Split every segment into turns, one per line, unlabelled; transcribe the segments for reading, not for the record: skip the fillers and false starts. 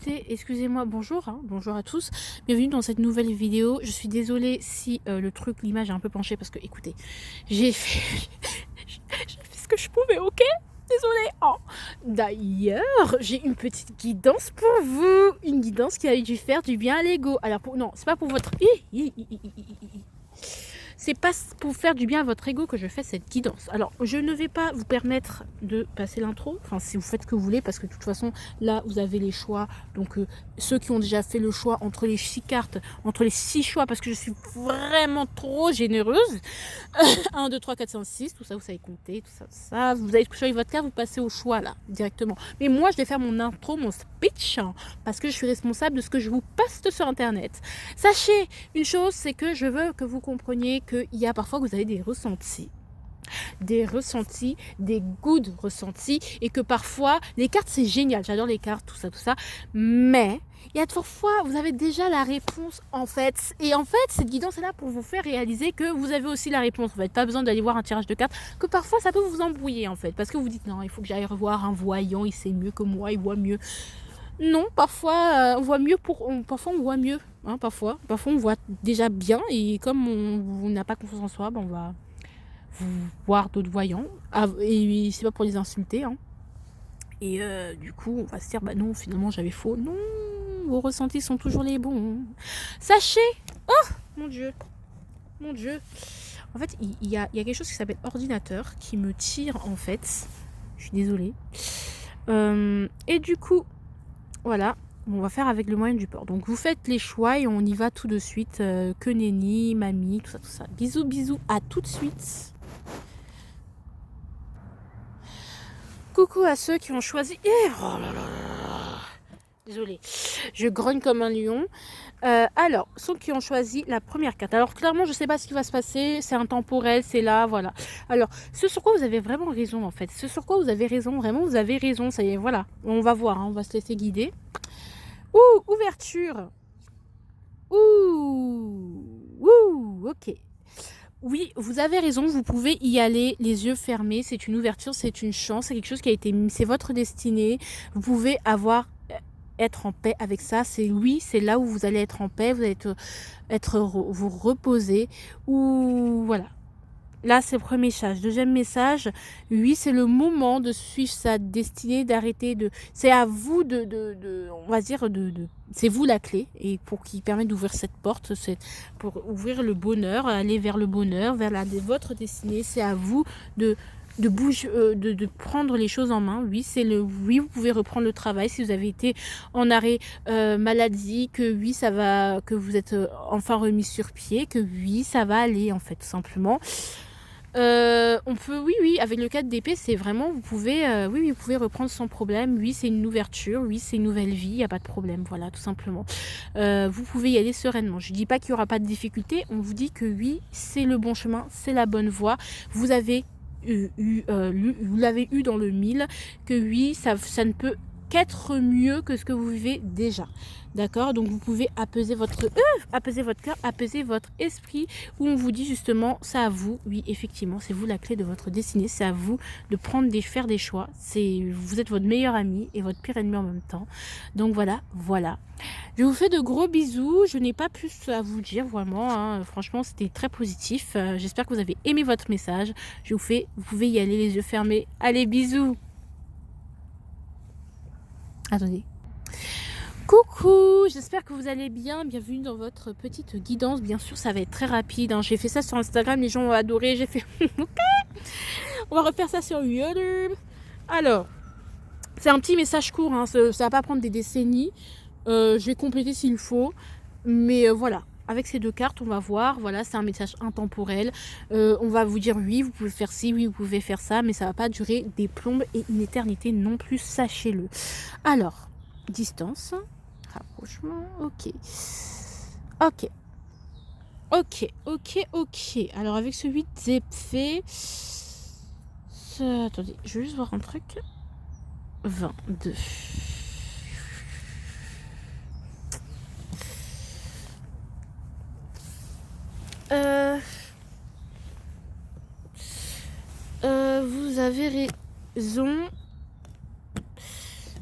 écoutez, excusez-moi, bonjour, hein, bonjour à tous, bienvenue dans cette nouvelle vidéo. Je suis désolée si l'image est un peu penchée parce que, écoutez, j'ai fait, j'ai fait ce que je pouvais, ok? Désolée. Oh. D'ailleurs, j'ai une petite guidance pour vous, une guidance qui a dû faire du bien à l'ego. Alors, non, c'est pas pour votre... C'est pas pour faire du bien à votre ego que je fais cette guidance. Alors, je ne vais pas vous permettre de passer l'intro, enfin si vous faites ce que vous voulez, parce que de toute façon, là, vous avez les choix. Donc, ceux qui ont déjà fait le choix entre les 6 cartes, entre les 6 choix, parce que je suis vraiment trop généreuse. 1, 2, 3, 4, 5, 6, tout ça, vous savez compter, tout ça, tout ça. Vous avez choisi votre carte, vous passez au choix, là, directement. Mais moi, je vais faire mon intro, mon speech, hein, parce que je suis responsable de ce que je vous poste sur Internet. Sachez une chose, c'est que je veux que vous compreniez qu'il y a parfois que vous avez des ressentis, des good ressentis, et que parfois, les cartes, c'est génial, j'adore les cartes, tout ça, mais il y a parfois, vous avez déjà la réponse, en fait, et en fait, cette guidance est là pour vous faire réaliser que vous avez aussi la réponse, en fait, pas besoin d'aller voir un tirage de cartes, que parfois, ça peut vous embrouiller, en fait, parce que vous dites, non, il faut que j'aille revoir un voyant, il sait mieux que moi, il voit mieux. Non, parfois on voit mieux parfois on voit mieux, hein, parfois on voit déjà bien, et comme on n'a pas confiance en soi, on va voir d'autres voyants, et c'est pas pour les insulter, hein. Et du coup on va se dire bah non, finalement j'avais faux. Non, vos ressentis sont toujours les bons. Sachez, oh mon dieu, en fait il y a quelque chose qui s'appelle ordinateur qui me tire, en fait, je suis désolée, et du coup voilà, on va faire avec le moyen du port. Donc vous faites les choix et on y va tout de suite. Que nenni, mamie, tout ça. Bisous, bisous, à tout de suite. Coucou à ceux qui ont choisi... Oh là là. Désolée, je grogne comme un lion. Alors, ceux qui ont choisi la première carte. Alors clairement, je ne sais pas ce qui va se passer. C'est intemporel, c'est là, voilà. Alors, ce sur quoi vous avez vraiment raison, en fait. Ce sur quoi vous avez raison, vraiment, vous avez raison. Ça y est, voilà. On va voir, hein, on va se laisser guider. Ouh, ouverture. Ouh, ok. Oui, vous avez raison, vous pouvez y aller les yeux fermés. C'est une ouverture, c'est une chance, c'est quelque chose qui a été... C'est votre destinée. Vous pouvez être en paix avec ça. C'est oui, c'est là où vous allez être en paix, vous allez vous reposer. Ou voilà. Là, c'est le premier message. Deuxième message, oui, c'est le moment de suivre sa destinée, d'arrêter de... C'est à vous on va dire, c'est vous la clé, et pour qui permet d'ouvrir cette porte, c'est pour ouvrir le bonheur, aller vers le bonheur, vers votre destinée. C'est à vous de bouger, de prendre les choses en main. Oui, oui, vous pouvez reprendre le travail si vous avez été en arrêt maladie, que oui, ça va, que vous êtes enfin remis sur pied, que oui, ça va aller, en fait, tout simplement. On peut, oui, avec le 4 d'épée, c'est vraiment, vous pouvez, oui, vous pouvez reprendre sans problème. Oui, c'est une ouverture, oui, c'est une nouvelle vie, il n'y a pas de problème, voilà, tout simplement. Vous pouvez y aller sereinement. Je ne dis pas qu'il n'y aura pas de difficulté, on vous dit que oui, c'est le bon chemin, c'est la bonne voie. Vous avez vous l'avez eu dans le 1000, que oui, ça ne peut qu'être mieux que ce que vous vivez déjà. D'accord, donc vous pouvez apaiser votre cœur, apaiser votre esprit, où on vous dit justement, c'est à vous, oui, effectivement, c'est vous la clé de votre destinée, c'est à vous de faire des choix, vous êtes votre meilleur ami et votre pire ennemi en même temps. Donc voilà. Je vous fais de gros bisous, je n'ai pas plus à vous dire, vraiment, hein. Franchement, c'était très positif. J'espère que vous avez aimé votre message. Vous pouvez y aller les yeux fermés. Allez, bisous. Attendez. Coucou, j'espère que vous allez bien, bienvenue dans votre petite guidance. Bien sûr, ça va être très rapide, hein. J'ai fait ça sur Instagram, les gens ont adoré, j'ai fait ok, on va refaire ça sur YouTube. Alors, c'est un petit message court, hein. Ça va pas prendre des décennies, je vais compléter s'il faut, mais voilà. Avec ces deux cartes, on va voir, voilà, c'est un message intemporel. On va vous dire oui, vous pouvez faire ci, oui, vous pouvez faire ça, mais ça va pas durer des plombes et une éternité non plus, sachez-le. Alors, distance, rapprochement, ok. Alors avec ce 8 d'épée, attendez, je vais juste voir un truc. 22. Vous avez raison.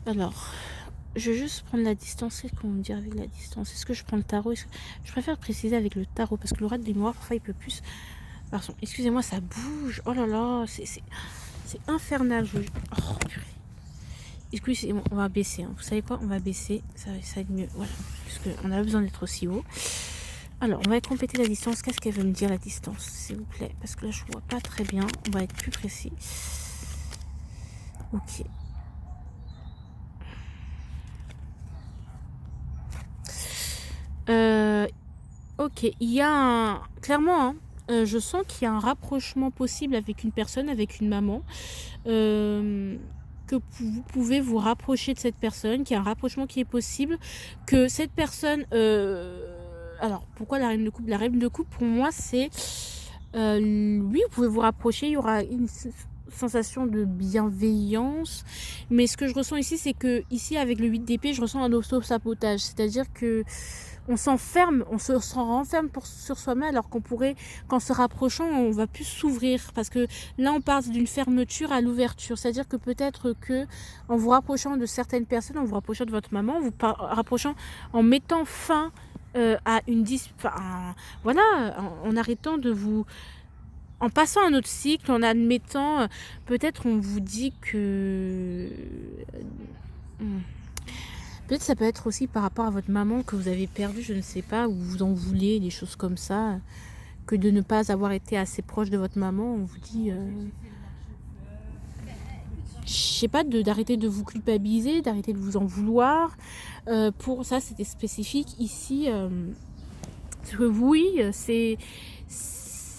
Alors, Je vais juste prendre la distance. Qu'est-ce qu'on me dit avec la distance? Est-ce que je prends le tarot? Je préfère préciser avec le tarot parce que l'oracle des mémoires, parfois, il peut plus... Pardon, excusez-moi, ça bouge. Oh là là, c'est infernal. Oh, purée. Excusez, on va baisser. Hein. Vous savez quoi? On va baisser. Ça va être mieux. Voilà. Parce qu'on a besoin d'être aussi haut. Alors, on va compléter la distance. Qu'est-ce qu'elle veut me dire, la distance, s'il vous plaît? Parce que là, je vois pas très bien. On va être plus précis. Ok. Ok. Il y a un... Clairement, hein, je sens qu'il y a un rapprochement possible avec une personne, avec une maman. Que vous pouvez vous rapprocher de cette personne, qu'il y a un rapprochement qui est possible, que cette personne... alors, pourquoi la reine de coupe? La reine de coupe, pour moi, c'est... oui, vous pouvez vous rapprocher, il y aura une sensation de bienveillance, mais ce que je ressens ici, c'est que ici, avec le 8 d'épée, je ressens un auto-sabotage, c'est-à-dire que on s'enferme, on se renferme sur soi-même, alors qu'on pourrait, qu'en se rapprochant, on va plus s'ouvrir, parce que là, on passe d'une fermeture à l'ouverture, c'est-à-dire que peut-être que en vous rapprochant de certaines personnes, en vous rapprochant de votre maman, en vous rapprochant, en mettant fin à une voilà, en arrêtant de vous... En passant à un autre cycle, en admettant, peut-être on vous dit que... Peut-être ça peut être aussi par rapport à votre maman que vous avez perdu, je ne sais pas, ou vous en voulez, des choses comme ça, que de ne pas avoir été assez proche de votre maman, on vous dit... je sais pas, d'arrêter de vous culpabiliser, d'arrêter de vous en vouloir. Pour ça, c'était spécifique. Ici, parce que oui,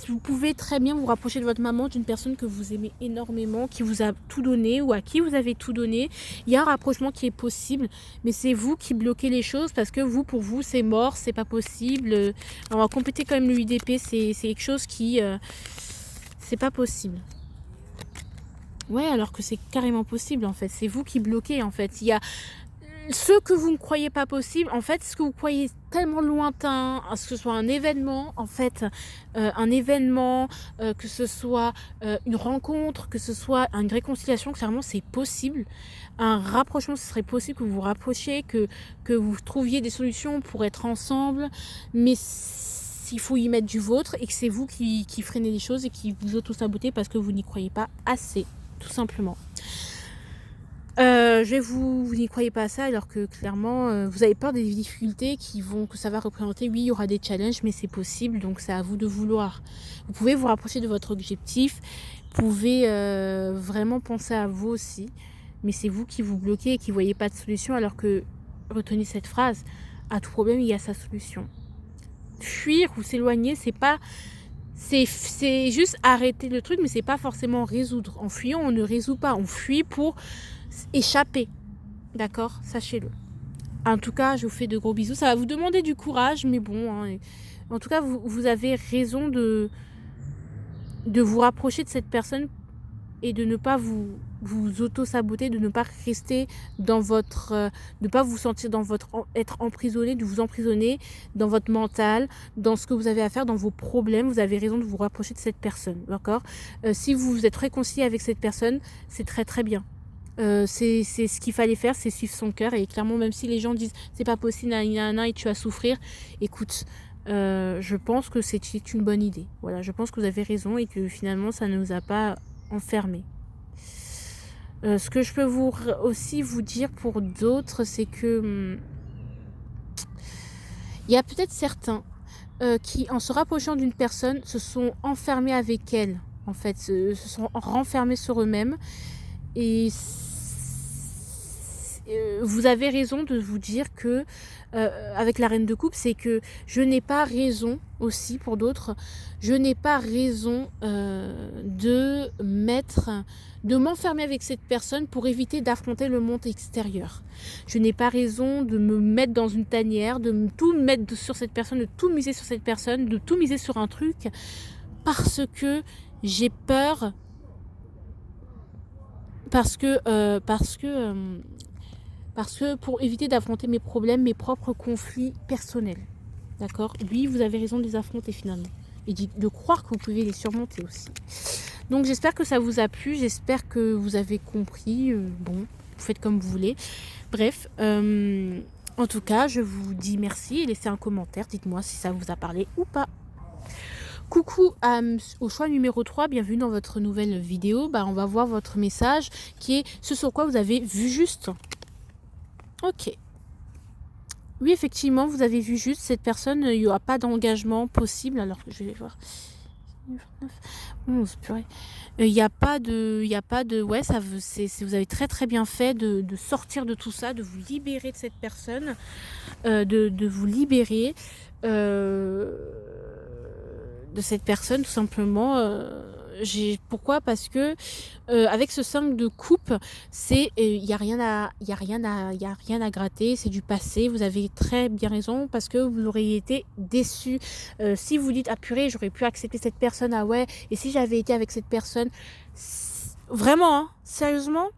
vous pouvez très bien vous rapprocher de votre maman, d'une personne que vous aimez énormément, qui vous a tout donné ou à qui vous avez tout donné. Il y a un rapprochement qui est possible, mais c'est vous qui bloquez les choses parce que vous, pour vous, c'est mort, c'est pas possible. On va compléter quand même le 8 d'épée, c'est quelque chose qui... c'est pas possible. Ouais, alors que c'est carrément possible en fait. C'est vous qui bloquez en fait. Il y a ce que vous ne croyez pas possible, en fait, ce que vous croyez tellement lointain, que ce soit un événement, en fait, un événement, que ce soit une rencontre, que ce soit une réconciliation, clairement, c'est possible. Un rapprochement, ce serait possible que vous vous rapprochiez, que vous trouviez des solutions pour être ensemble, mais il faut y mettre du vôtre et que c'est vous qui freinez les choses et qui vous auto-sabotez parce que vous n'y croyez pas assez, tout simplement. Vous n'y croyez pas à ça alors que clairement vous avez peur des difficultés que ça va représenter. Oui, il y aura des challenges, mais c'est possible, donc c'est à vous de vouloir. Vous pouvez vous rapprocher de votre objectif, vous pouvez vraiment penser à vous aussi, mais c'est vous qui vous bloquez et qui ne voyez pas de solution alors que, retenez cette phrase, à tout problème il y a sa solution. Fuir ou s'éloigner, c'est pas... C'est juste arrêter le truc, mais c'est pas forcément résoudre. En fuyant, on ne résout pas, on fuit pour échapper, d'accord, sachez-le. En tout cas, je vous fais de gros bisous. Ça va vous demander du courage, mais bon, hein, en tout cas, vous avez raison de vous rapprocher de cette personne et de ne pas vous auto-saboter, de ne pas rester dans votre... de ne pas vous sentir dans votre... être emprisonné, de vous emprisonner dans votre mental, dans ce que vous avez à faire, dans vos problèmes. Vous avez raison de vous rapprocher de cette personne, d'accord. Si vous êtes réconcilié avec cette personne, c'est très très bien. C'est ce qu'il fallait faire, c'est suivre son cœur. Et clairement, même si les gens disent c'est pas possible, et tu vas souffrir, écoute, je pense que c'est une bonne idée. Voilà, je pense que vous avez raison et que finalement ça ne nous a pas enfermés. Ce que je peux aussi vous dire pour d'autres, c'est que il y a peut-être certains qui, en se rapprochant d'une personne, se sont enfermés avec elle, en fait, se sont renfermés sur eux-mêmes. Et vous avez raison de vous dire que avec la reine de coupe, c'est que je n'ai pas raison aussi pour d'autres, je n'ai pas raison de m'enfermer avec cette personne pour éviter d'affronter le monde extérieur. Je n'ai pas raison de me mettre dans une tanière, de tout mettre sur cette personne, de tout miser sur cette personne, de tout miser sur un truc parce que j'ai peur, parce que pour éviter d'affronter mes problèmes, mes propres conflits personnels. D'accord? Oui, vous avez raison de les affronter finalement. Et de croire que vous pouvez les surmonter aussi. Donc j'espère que ça vous a plu, j'espère que vous avez compris. Bon, faites comme vous voulez. Bref, en tout cas, je vous dis merci et laissez un commentaire. Dites-moi si ça vous a parlé ou pas. Coucou au choix numéro 3, bienvenue dans votre nouvelle vidéo. On va voir votre message qui est ce sur quoi vous avez vu juste. Ok. Oui, effectivement, vous avez vu juste cette personne, il n'y aura pas d'engagement possible. Alors, je vais voir. 11, purée. Il n'y a pas de, ouais, vous avez très très bien fait de sortir de tout ça, de vous libérer de cette personne, de vous libérer de cette personne, tout simplement. Pourquoi? Parce que avec ce 5 de coupe, c'est il y a rien à gratter, c'est du passé. Vous avez très bien raison parce que vous auriez été déçu si vous dites ah purée, j'aurais pu accepter cette personne, ah ouais, et si j'avais été avec cette personne, vraiment, hein, sérieusement,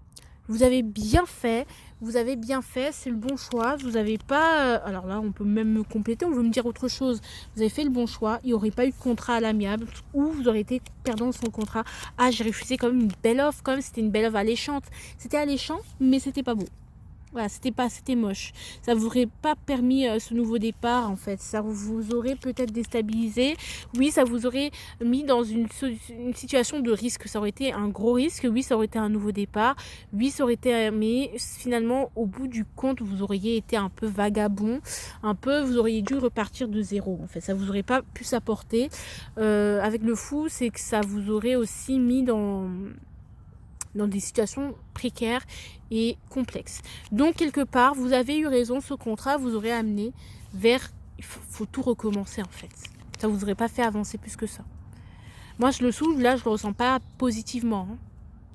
vous avez bien fait. Vous avez bien fait, c'est le bon choix. Vous n'avez pas... alors là, on peut même me compléter, on veut me dire autre chose. Vous avez fait le bon choix. Il n'y aurait pas eu de contrat à l'amiable ou vous aurez été perdant de son contrat. Ah, j'ai refusé quand même une belle offre. Quand même, c'était une belle offre alléchante. C'était alléchant, mais c'était pas beau. Voilà, c'était moche. Ça vous aurait pas permis ce nouveau départ, en fait. Ça vous aurait peut-être déstabilisé. Oui, ça vous aurait mis dans une situation de risque. Ça aurait été un gros risque. Oui, ça aurait été un nouveau départ. Oui, ça aurait été... Mais finalement, au bout du compte, vous auriez été un peu vagabond. Vous auriez dû repartir de zéro, en fait. Ça vous aurait pas pu s'apporter. Avec le fou, c'est que ça vous aurait aussi mis dans des situations précaires et complexes. Donc, quelque part, vous avez eu raison, ce contrat vous aurait amené vers... Il faut tout recommencer, en fait. Ça vous aurait pas fait avancer plus que ça. Moi, je le souffle, là, je le ressens pas positivement. Hein.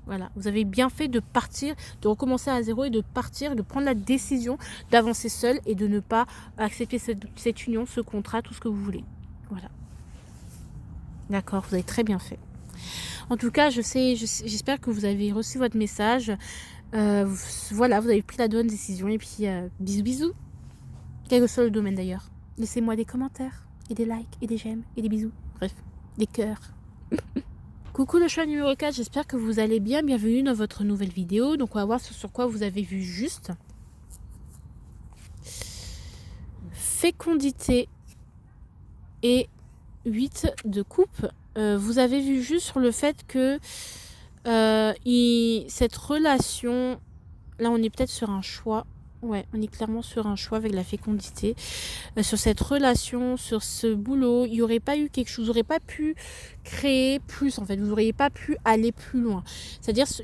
Voilà, vous avez bien fait de partir, de recommencer à zéro et de partir, de prendre la décision d'avancer seul et de ne pas accepter cette union, ce contrat, tout ce que vous voulez. Voilà. D'accord, vous avez très bien fait. En tout cas, j'espère que vous avez reçu votre message. Voilà, vous avez pris la bonne décision. Et puis, bisous, bisous. Quel que soit le domaine d'ailleurs. Laissez-moi des commentaires, et des likes, et des j'aime, et des bisous. Bref, des cœurs. Coucou le choix numéro 4, j'espère que vous allez bien. Bienvenue dans votre nouvelle vidéo. Donc, on va voir sur quoi vous avez vu juste. Fécondité et 8 de coupe. Vous avez vu juste sur le fait que cette relation, là on est peut-être sur un choix, ouais, on est clairement sur un choix avec la fécondité, sur cette relation, sur ce boulot, il n'y aurait pas eu quelque chose, vous n'aurez pas pu créer plus en fait, vous n'auriez pas pu aller plus loin, c'est-à-dire ça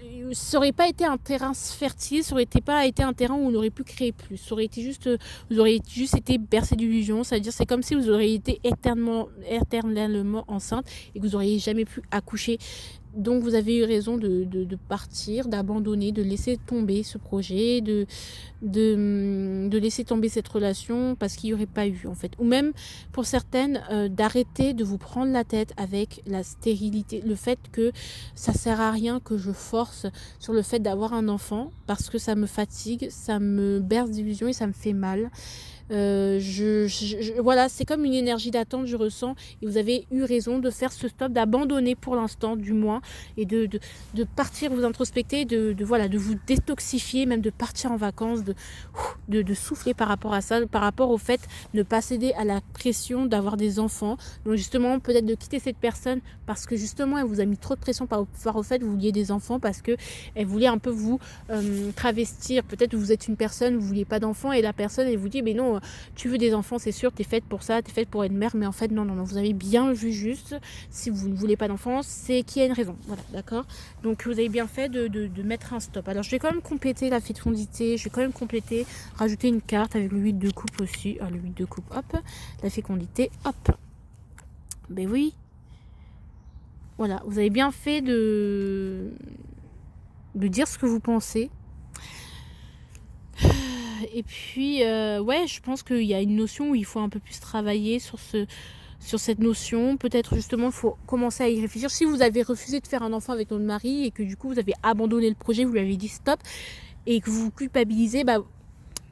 n'aurait pas été un terrain fertile, ça n'aurait pas été un terrain où on aurait pu créer plus, ça aurait été juste, vous auriez juste été bercé d'illusions, c'est-à-dire c'est comme si vous auriez été éternellement enceinte et que vous n'auriez jamais pu accoucher. Donc vous avez eu raison de partir, d'abandonner, de laisser tomber ce projet, de laisser tomber cette relation parce qu'il n'y aurait pas eu en fait. Ou même pour certaines, d'arrêter de vous prendre la tête avec la stérilité, le fait que ça sert à rien que je force sur le fait d'avoir un enfant parce que ça me fatigue, ça me berce d'illusions et ça me fait mal. Voilà, c'est comme une énergie d'attente, je ressens, et vous avez eu raison de faire ce stop, d'abandonner pour l'instant du moins, et de partir vous introspecter, de vous détoxifier, même de partir en vacances, de souffler par rapport à ça, par rapport au fait de ne pas céder à la pression d'avoir des enfants. Donc justement, peut-être de quitter cette personne parce que justement elle vous a mis trop de pression par rapport au fait que vous vouliez des enfants, parce que elle voulait un peu vous travestir. Peut-être que vous êtes une personne, vous vouliez pas d'enfants, et la personne elle vous dit mais non, tu veux des enfants, c'est sûr, t'es faite pour ça, t'es faite pour être mère, mais en fait non, vous avez bien vu juste, si vous ne voulez pas d'enfants, c'est qu'il y a une raison, voilà, d'accord. Donc vous avez bien fait de mettre un stop. Alors je vais quand même compléter la fécondité, je vais quand même compléter, rajouter une carte avec le 8 de coupe aussi, le 8 de coupe, hop, la fécondité, hop, ben oui, voilà, vous avez bien fait de dire ce que vous pensez. Et puis, ouais, je pense qu'il y a une notion où il faut un peu plus travailler sur cette notion. Peut-être justement, il faut commencer à y réfléchir. Si vous avez refusé de faire un enfant avec votre mari et que du coup, vous avez abandonné le projet, vous lui avez dit stop et que vous vous culpabilisez, bah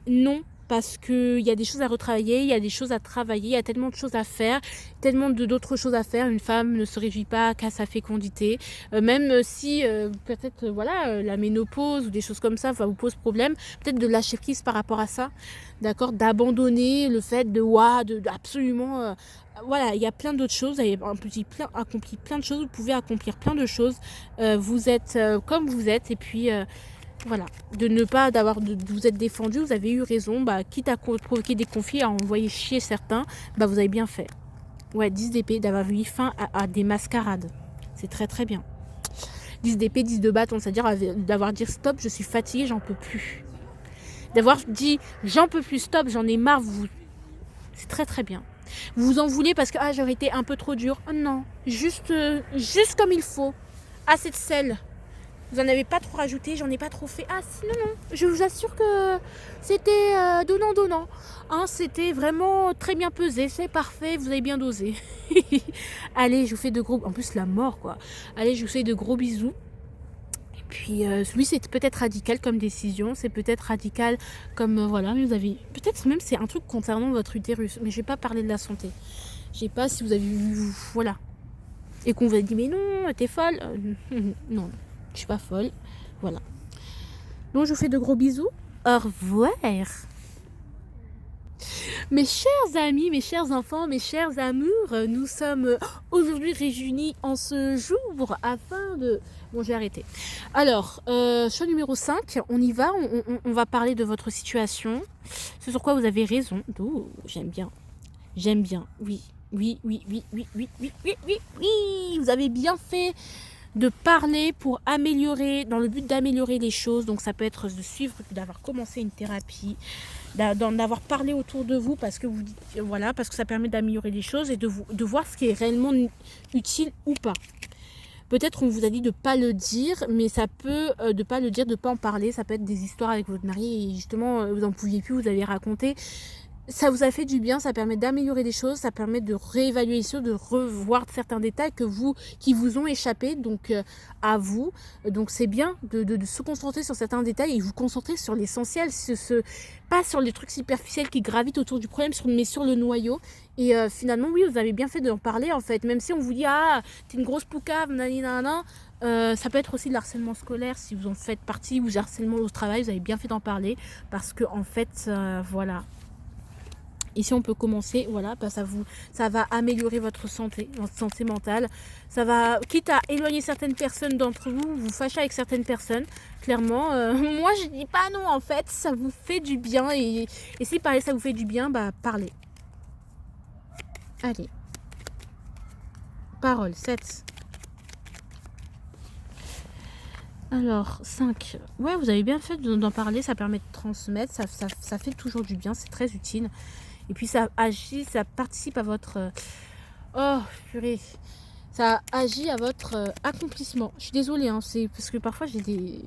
non, parce qu'il y a des choses à retravailler, il y a des choses à travailler, il y a tellement de choses à faire, tellement d'autres choses à faire. Une femme ne se réjouit pas qu'à sa fécondité, même si peut-être voilà la ménopause ou des choses comme ça vous pose problème, peut-être de lâcher prise par rapport à ça, d'accord, d'abandonner le fait de absolument voilà, il y a plein d'autres choses, vous avez accompli plein de choses, vous pouvez accomplir plein de choses, vous êtes comme vous êtes, et puis voilà, de ne pas vous être défendu, vous avez eu raison, quitte à provoquer des conflits, à envoyer chier certains, vous avez bien fait. Ouais, 10 d'épée, d'avoir mis fin à des mascarades, c'est très très bien. 10 d'épée, 10 de bâton, c'est-à-dire d'avoir dit stop, je suis fatiguée, j'en peux plus. D'avoir dit j'en peux plus, stop, j'en ai marre, c'est très très bien. Vous vous en voulez parce que j'aurais été un peu trop dur. Oh non, juste comme il faut. Assez de sel. Vous n'en avez pas trop rajouté, j'en ai pas trop fait. Ah si, non, je vous assure que c'était donnant. Hein, c'était vraiment très bien pesé, c'est parfait, vous avez bien dosé. Allez, je vous fais de gros... En plus, la mort, quoi. Allez, je vous fais de gros bisous. Et puis, oui, c'est peut-être radical comme décision, c'est peut-être radical comme... voilà, mais vous avez... Peut-être même c'est un truc concernant votre utérus, mais je vais pas parler de la santé. Je sais pas si vous avez vu... Voilà. Et qu'on vous a dit, mais non, t'es folle. Non. Je suis pas folle, voilà. Donc je vous fais de gros bisous. Au revoir. Mes chers amis, mes chers enfants, mes chers amours, nous sommes aujourd'hui réunis en ce jour afin de... Bon, j'ai arrêté. Alors, choix numéro 5, on y va, on va parler de votre situation. Ce sur quoi vous avez raison. Oh, j'aime bien, oui. Oui, vous avez bien fait de parler pour améliorer, dans le but d'améliorer les choses. Donc ça peut être de suivre, d'avoir commencé une thérapie, d'en avoir parlé autour de vous parce que vous dites, voilà, parce que ça permet d'améliorer les choses et de voir ce qui est réellement utile ou pas. Peut-être on vous a dit de ne pas le dire, mais ça peut, de ne pas le dire, de ne pas en parler. Ça peut être des histoires avec votre mari et justement vous n'en pouviez plus, vous avez raconté. Ça vous a fait du bien, ça permet d'améliorer des choses, ça permet de réévaluer les choses, de revoir certains détails qui vous ont échappé, donc à vous. Donc c'est bien de se concentrer sur certains détails et vous concentrer sur l'essentiel, pas sur les trucs superficiels qui gravitent autour du problème, mais sur le noyau. Et finalement, oui, vous avez bien fait d'en parler en fait, même si on vous dit t'es une grosse poucave, nanana. Ça peut être aussi de l'harcèlement scolaire si vous en faites partie, ou harcèlement au travail, vous avez bien fait d'en parler parce que en fait, voilà. Ici, on peut commencer, voilà, ça va améliorer votre santé mentale. Ça va, quitte à éloigner certaines personnes d'entre vous, vous fâcher avec certaines personnes. Clairement, moi, je dis pas non, en fait, ça vous fait du bien. Et si parler, ça vous fait du bien, parlez. Allez. Parole, 7. Alors, 5. Ouais, vous avez bien fait d'en parler, ça permet de transmettre, ça fait toujours du bien, c'est très utile. Et puis ça agit, ça participe à votre... Oh, purée. Ça agit à votre accomplissement. Je suis désolée, hein, c'est parce que parfois j'ai des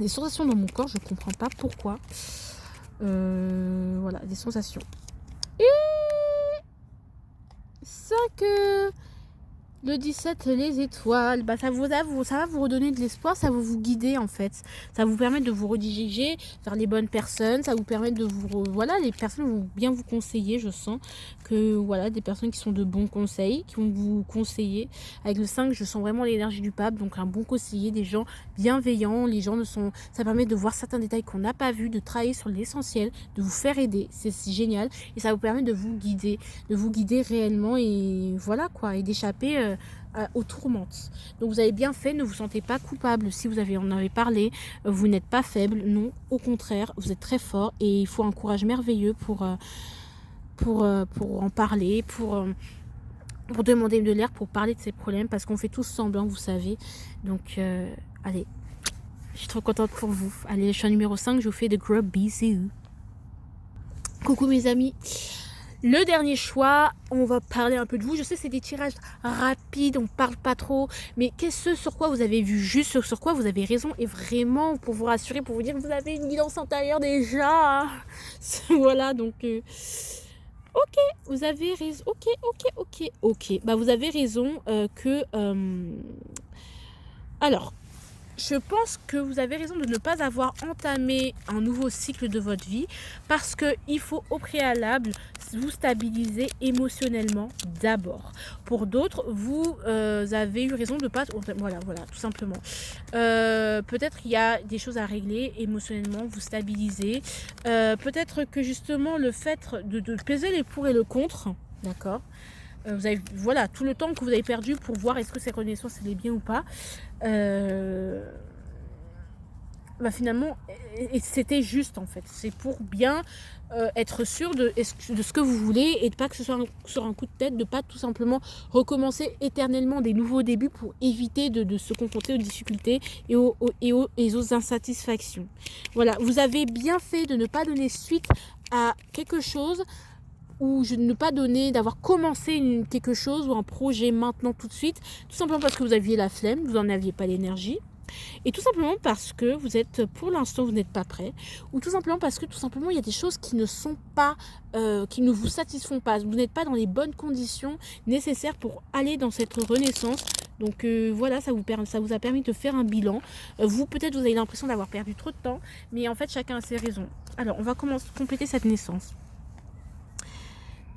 sensations dans mon corps, je ne comprends pas pourquoi. Voilà, des sensations. Et 5... Le 17, les étoiles, ça va vous redonner de l'espoir, ça va vous guider en fait. Ça va vous permettre de vous rediriger vers les bonnes personnes, ça va vous permettre de vous... Voilà, les personnes vont bien vous conseiller, je sens que voilà, des personnes qui sont de bons conseils, qui vont vous conseiller. Avec le 5, je sens vraiment l'énergie du pape, donc un bon conseiller, des gens bienveillants, les gens ne sont... Ça permet de voir certains détails qu'on n'a pas vus, de travailler sur l'essentiel, de vous faire aider, c'est génial. Et ça vous permet de vous guider réellement et voilà quoi, et d'échapper... aux tourmentes. Donc vous avez bien fait, ne vous sentez pas coupable si vous en avez parlé, vous n'êtes pas faible, non, au contraire, vous êtes très fort et il faut un courage merveilleux pour en parler, pour demander de l'air, pour parler de ces problèmes, parce qu'on fait tous semblant, vous savez. Donc allez, je suis trop contente pour vous. Allez, je suis numéro 5, je vous fais de gros bisous. Coucou mes amis. Le dernier choix, on va parler un peu de vous. Je sais, c'est des tirages rapides, on parle pas trop. Mais qu'est-ce sur quoi vous avez vu juste, sur quoi vous avez raison. Et vraiment, pour vous rassurer, pour vous dire que vous avez une guidance intérieure déjà. Voilà, donc... ok, vous avez raison. Ok. Vous avez raison que... Alors, je pense que vous avez raison de ne pas avoir entamé un nouveau cycle de votre vie parce qu'il faut au préalable vous stabiliser émotionnellement d'abord. Pour d'autres, vous avez eu raison de ne pas... Voilà, tout simplement. Peut-être il y a des choses à régler émotionnellement, vous stabiliser. Peut-être que justement le fait de peser les pour et le contre, d'accord, vous avez, voilà, tout le temps que vous avez perdu pour voir est-ce que ces connaissances elle est bien ou pas, bah finalement c'était juste en fait. C'est pour bien être sûr de ce que vous voulez et de pas que ce soit sur un coup de tête, de pas tout simplement recommencer éternellement des nouveaux débuts pour éviter de se confronter aux difficultés et aux insatisfactions. Voilà, vous avez bien fait de ne pas donner suite à quelque chose ou ne pas donner, d'avoir commencé quelque chose ou un projet maintenant tout de suite, tout simplement parce que vous aviez la flemme, vous n'en aviez pas l'énergie, et tout simplement parce que vous êtes, pour l'instant, vous n'êtes pas prêt, ou tout simplement parce que tout simplement il y a des choses qui ne sont pas, qui ne vous satisfont pas, vous n'êtes pas dans les bonnes conditions nécessaires pour aller dans cette renaissance. Donc voilà, ça vous a permis de faire un bilan. Vous, peut-être, vous avez l'impression d'avoir perdu trop de temps, mais en fait, chacun a ses raisons. Alors, on va compléter cette naissance.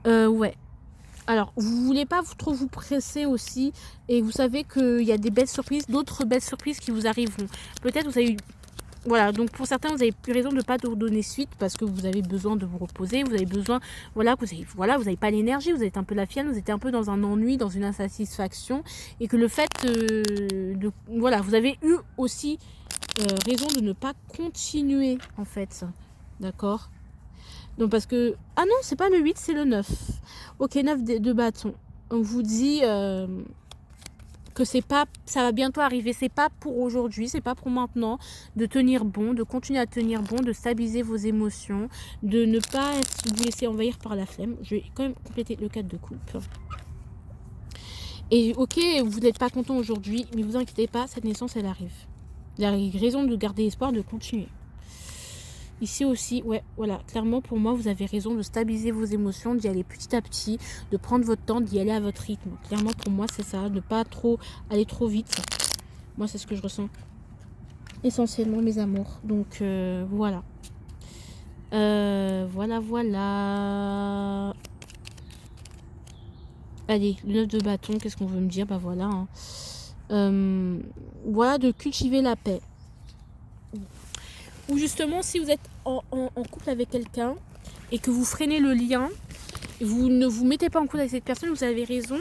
Ouais. Alors, vous voulez pas trop vous presser aussi, et vous savez qu'il y a des belles surprises, d'autres belles surprises qui vous arriveront. Peut-être vous avez eu... Voilà, donc pour certains, vous avez plus raison de ne pas donner suite parce que vous avez besoin de vous reposer, vous avez besoin, vous avez pas l'énergie, vous êtes un peu la fienne, vous êtes un peu dans un ennui, dans une insatisfaction, et que le fait voilà, vous avez eu aussi raison de ne pas continuer en fait, d'accord? Donc parce que... Ah non, c'est pas le 8, c'est le 9. Ok, 9 de bâton. On vous dit que c'est pas, ça va bientôt arriver. C'est pas pour aujourd'hui, c'est pas pour maintenant. De tenir bon, de continuer à tenir bon, de stabiliser vos émotions, de ne pas vous laisser envahir par la flemme. Je vais quand même compléter le 4 de coupe. Et ok, vous n'êtes pas content aujourd'hui, mais vous inquiétez pas, cette naissance, elle arrive. Il y a raison de garder espoir, de continuer. Ici aussi, ouais, voilà, clairement pour moi, vous avez raison de stabiliser vos émotions, d'y aller petit à petit, de prendre votre temps, d'y aller à votre rythme. Clairement pour moi, c'est ça, de ne pas aller trop vite. Moi, c'est ce que je ressens essentiellement, mes amours. Donc, voilà. Voilà. Allez, le 9 de bâton, qu'est-ce qu'on veut me dire? Bah voilà. Hein. Voilà, de cultiver la paix. Ou justement, si vous êtes en couple avec quelqu'un et que vous freinez le lien, vous ne vous mettez pas en couple avec cette personne, vous avez raison.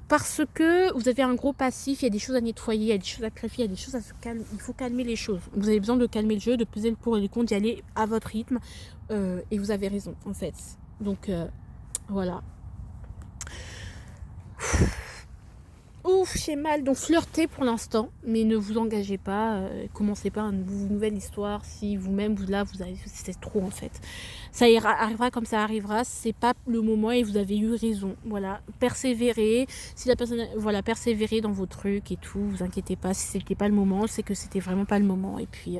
Parce que vous avez un gros passif, il y a des choses à nettoyer, il y a des choses à clarifier, il y a des choses à se calmer. Il faut calmer les choses. Vous avez besoin de calmer le jeu, de peser le pour et le contre, d'y aller à votre rythme. Et vous avez raison, en fait. Donc, voilà. Ouf, j'ai mal. Donc flirtez pour l'instant, mais ne vous engagez pas. Commencez pas une nouvelle histoire si vous-même, c'est trop en fait. Ça arrivera comme ça arrivera. C'est pas le moment et vous avez eu raison. Voilà, persévérez. Si la personne, voilà, persévérez dans vos trucs et tout. Vous inquiétez pas. Si c'était pas le moment, c'est que c'était vraiment pas le moment. Et puis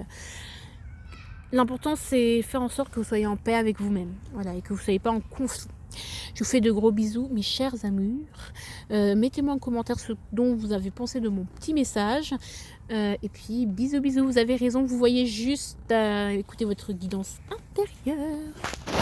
l'important c'est faire en sorte que vous soyez en paix avec vous-même. Voilà, et que vous soyez pas en conflit. Je vous fais de gros bisous, mes chers amours. Mettez-moi en commentaire ce dont vous avez pensé de mon petit message. Et puis, bisous. Vous avez raison, vous voyez juste écouter votre guidance intérieure.